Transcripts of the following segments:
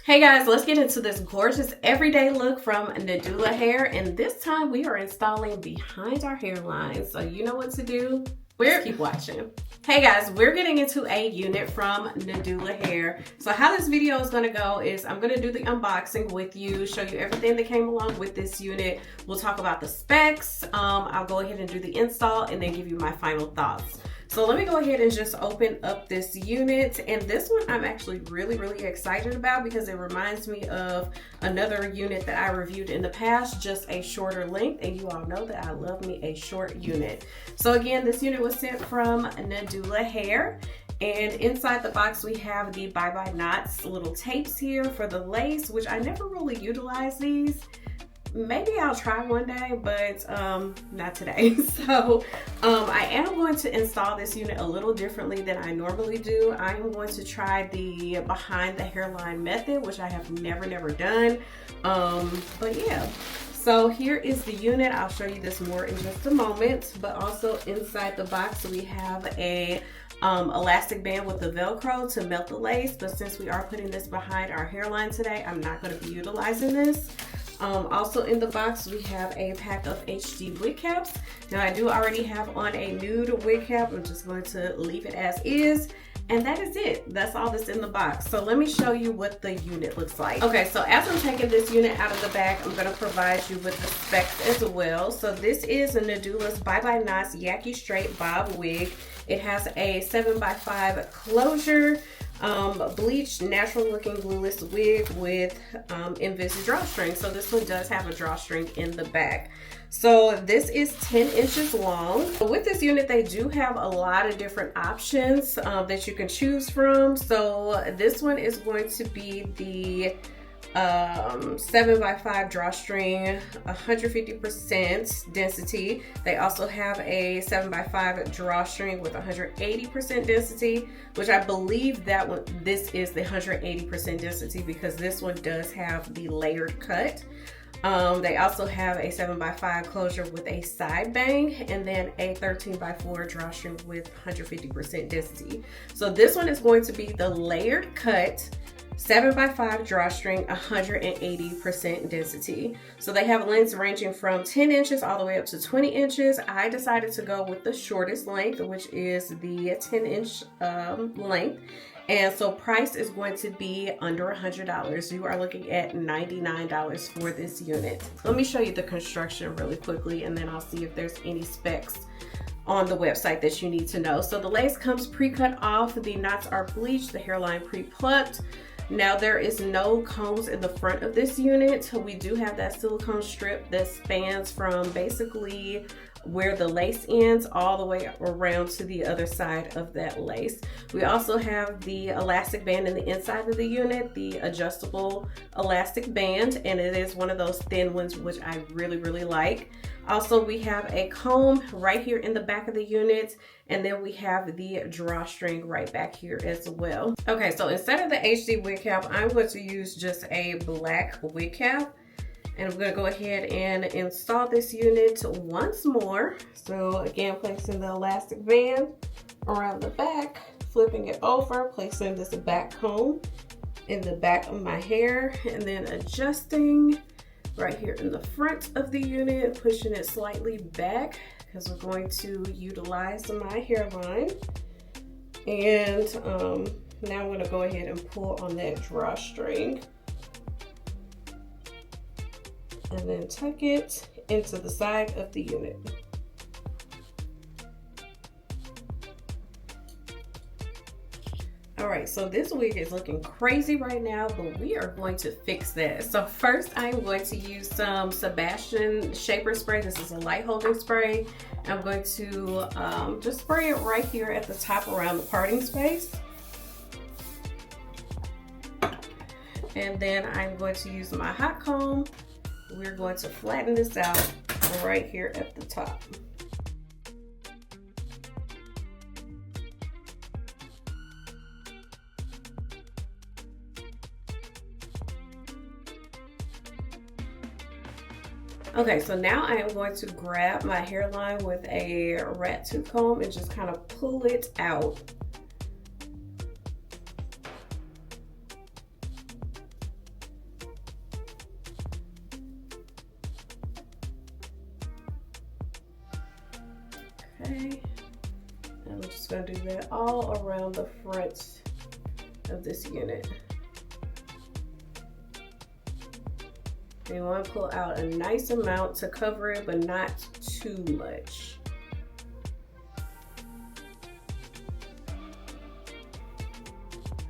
Hey guys, let's get into this gorgeous everyday look from Nadula Hair, and this time we are installing behind our hairline. So you know what to do. Just keep watching. Hey guys, we're getting into a unit from Nadula Hair. So how this video is gonna go is I'm gonna do the unboxing with you, show you everything that came along with this unit. We'll talk about the specs. I'll go ahead and do the install and then give you my final thoughts. So let me go ahead and just open up this unit, and this one I'm actually really excited about because it reminds me of another unit that I reviewed in the past, just a shorter length, and you all know that I love me a short unit. So again, this unit was sent from Nadula Hair, and inside the box we have the Bye Bye Knots little tapes here for the lace, which I never really utilize these. Maybe I'll try one day, but not today. So I am going to install this unit a little differently than I normally do. I am going to try the behind the hairline method, which I have never done. But yeah, so here is the unit. I'll show you this more in just a moment, but also inside the box we have a elastic band with the Velcro to melt the lace. But since we are putting this behind our hairline today, I'm not going to be utilizing this. Also in the box we have a pack of HD wig caps. Now I do already have on a nude wig cap. I'm just going to leave it as is, and that is it. That's all that's in the box. So let me show you what the unit looks like. Okay, so as I'm taking this unit out of the bag, I'm going to provide you with the specs as well. So this is a Nadula's Bye Bye Knots Yaki Straight Bob wig. It has a 7x5 closure, bleached, natural looking glueless wig with envisaged drawstring. So this one does have a drawstring in the back. So this is 10 inches long. With this unit, they do have a lot of different options that you can choose from. So this one is going to be the 7x5 drawstring, 150% density. They also have a 7x5 drawstring with 180% density, which I believe that one, this is the 180% density because this one does have the layered cut. They also have a 7x5 closure with a side bang, and then a 13x4 drawstring with 150% density. So this one is going to be the layered cut 7x5 drawstring, 180% density. So they have lengths ranging from 10 inches all the way up to 20 inches. I decided to go with the shortest length, which is the 10-inch length. And so price is going to be under $100. You are looking at $99 for this unit. Let me show you the construction really quickly, and then I'll see if there's any specs on the website that you need to know. So the lace comes pre-cut off, the knots are bleached, the hairline pre-plucked. Now there is no combs in the front of this unit. We do have that silicone strip that spans from basically where the lace ends all the way around to the other side of that lace. We also have the elastic band in the inside of the unit, the adjustable elastic band, and it is one of those thin ones which I really like. Also, we have a comb right here in the back of the unit, and then we have the drawstring right back here as well. Okay, so instead of the HD wig cap, I'm going to use just a black wig cap. And I'm going to go ahead and install this unit once more. So again, placing the elastic band around the back, flipping it over, placing this back comb in the back of my hair, and then adjusting right here in the front of the unit, pushing it slightly back because we're going to utilize my hairline. And now I'm going to go ahead and pull on that drawstring, and then tuck it into the side of the unit. All right, so this wig is looking crazy right now, but we are going to fix that. So first I'm going to use some Sebastian Shaper Spray. This is a light holding spray. I'm going to just spray it right here at the top around the parting space. And then I'm going to use my hot comb. We're going to flatten this out right here at the top. Okay, so now I am going to grab my hairline with a rat tooth comb and just kind of pull it out. Okay, and I'm just gonna do that all around the front of this unit. You want to pull out a nice amount to cover it, but not too much.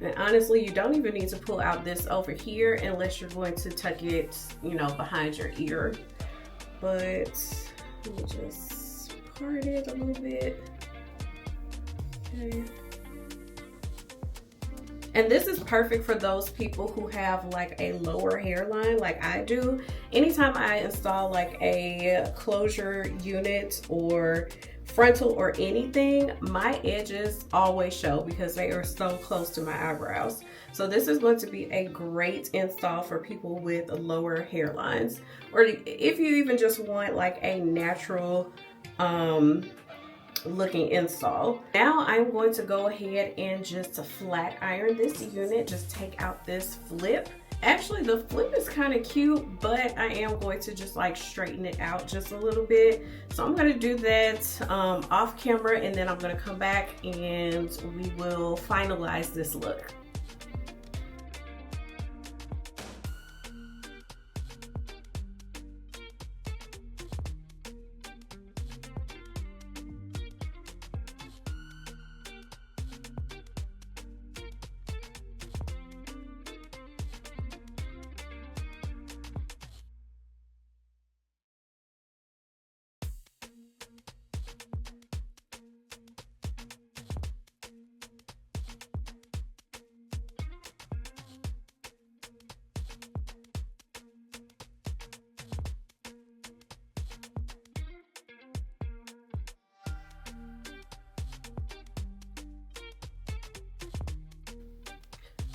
And honestly, you don't even need to pull out this over here unless you're going to tuck it, you know, behind your ear. But let me just part it a little bit. Okay. And this is perfect for those people who have like a lower hairline like I do. Anytime I install like a closure unit or frontal or anything, my edges always show because they are so close to my eyebrows. So this is going to be a great install for people with lower hairlines, or if you even just want like a natural looking install. Now I'm going to go ahead and just flat iron this unit. Just take out this flip. Actually, the flip is kind of cute, but I am going to just like straighten it out just a little bit. So I'm going to do that off camera, and then I'm going to come back and we will finalize this look.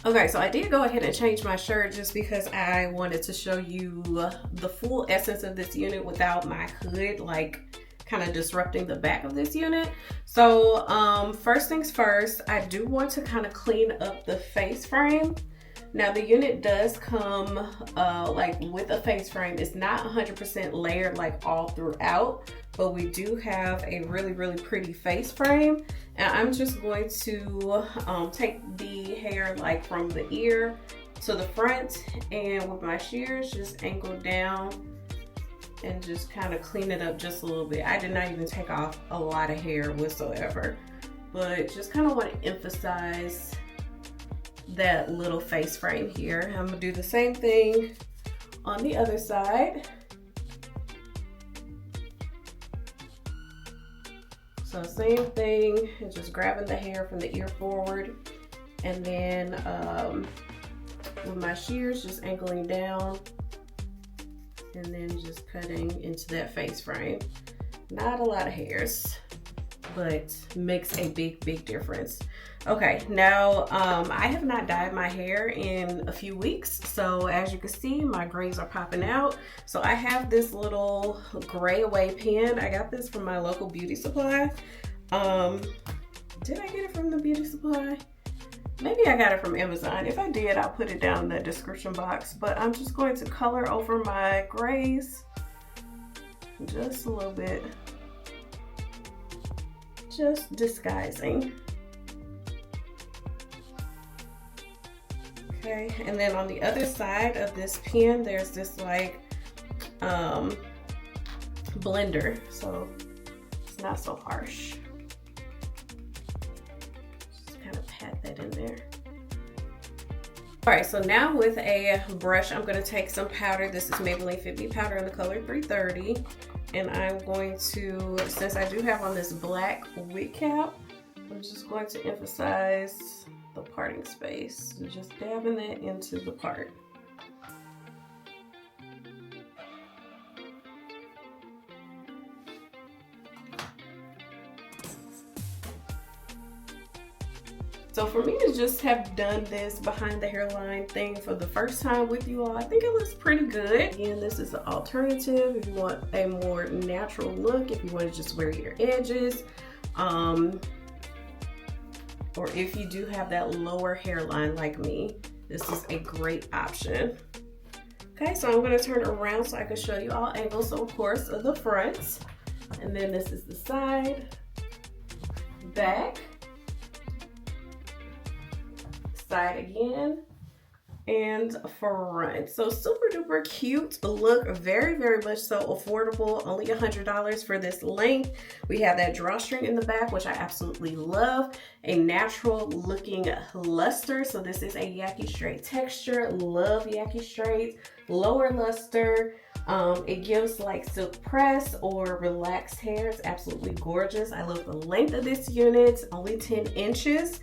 Okay, so I did go ahead and change my shirt just because I wanted to show you the full essence of this unit without my hood like kind of disrupting the back of this unit. So first things first, I do want to kind of clean up the face frame. Now the unit does come like with a face frame. It's not 100% layered like all throughout, but we do have a really pretty face frame. And I'm just going to take the hair like from the ear to the front, and with my shears just angle down and just kind of clean it up just a little bit. I did not even take off a lot of hair whatsoever, but just kind of want to emphasize that little face frame here. I'm gonna do the same thing on the other side. So same thing, just grabbing the hair from the ear forward, and then with my shears just angling down and then just cutting into that face frame. Not a lot of hairs, but makes a big difference. Okay, now I have not dyed my hair in a few weeks, so as you can see, my grays are popping out. So I have this little gray away pen. I got this from my local beauty supply. Did I get it from the beauty supply? Maybe I got it from Amazon. If I did, I'll put it down in the description box. But I'm just going to color over my grays just a little bit, just disguising. Okay, and then on the other side of this pen, there's this like blender, so it's not so harsh. Just kind of pat that in there. All right, so now with a brush, I'm going to take some powder. This is Maybelline Fit Me powder in the color 330, and I'm going to, since I do have on this black wig cap, I'm just going to emphasize the parting space. So just dabbing that into the part. So for me to just have done this behind the hairline thing for the first time with you all, I think it looks pretty good. And this is the alternative if you want a more natural look, if you want to just wear your edges, or if you do have that lower hairline like me, this is a great option. Okay, so I'm going to turn around so I can show you all angles. So of course, of the front, and then this is the side. back, side again, and front. So super duper cute look, very much so affordable, only $100 for this length. We have that drawstring in the back, which I absolutely love, a natural looking luster. So this is a Yaki straight texture, love Yaki straight, lower luster. It gives like silk press or relaxed hair. It's absolutely gorgeous. I love the length of this unit, only 10 inches.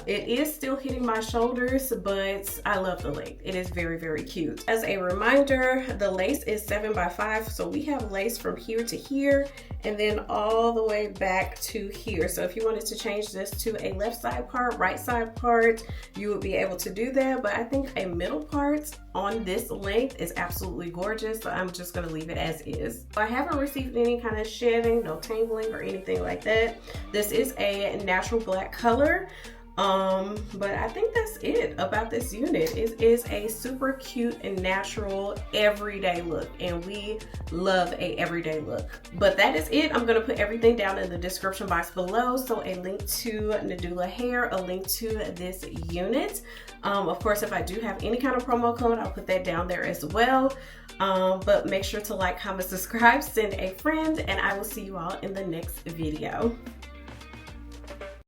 It is still hitting my shoulders, but I love the length. It is very cute. As a reminder, the lace is 7x5, so we have lace from here to here and then all the way back to here. So if you wanted to change this to a left side part, right side part, you would be able to do that, but I think a middle part on this length is absolutely gorgeous, so I'm just gonna leave it as is. I haven't received any kind of shedding, no tangling or anything like that. This is a natural black color. But I think that's it about this unit. It is a super cute and natural everyday look, and we love a everyday look. But that is it. I'm gonna put everything down in the description box below. So a link to Nadula hair, a link to this unit. Of course, if I do have any kind of promo code, I'll put that down there as well. But make sure to like, comment, subscribe, send a friend, and I will see you all in the next video.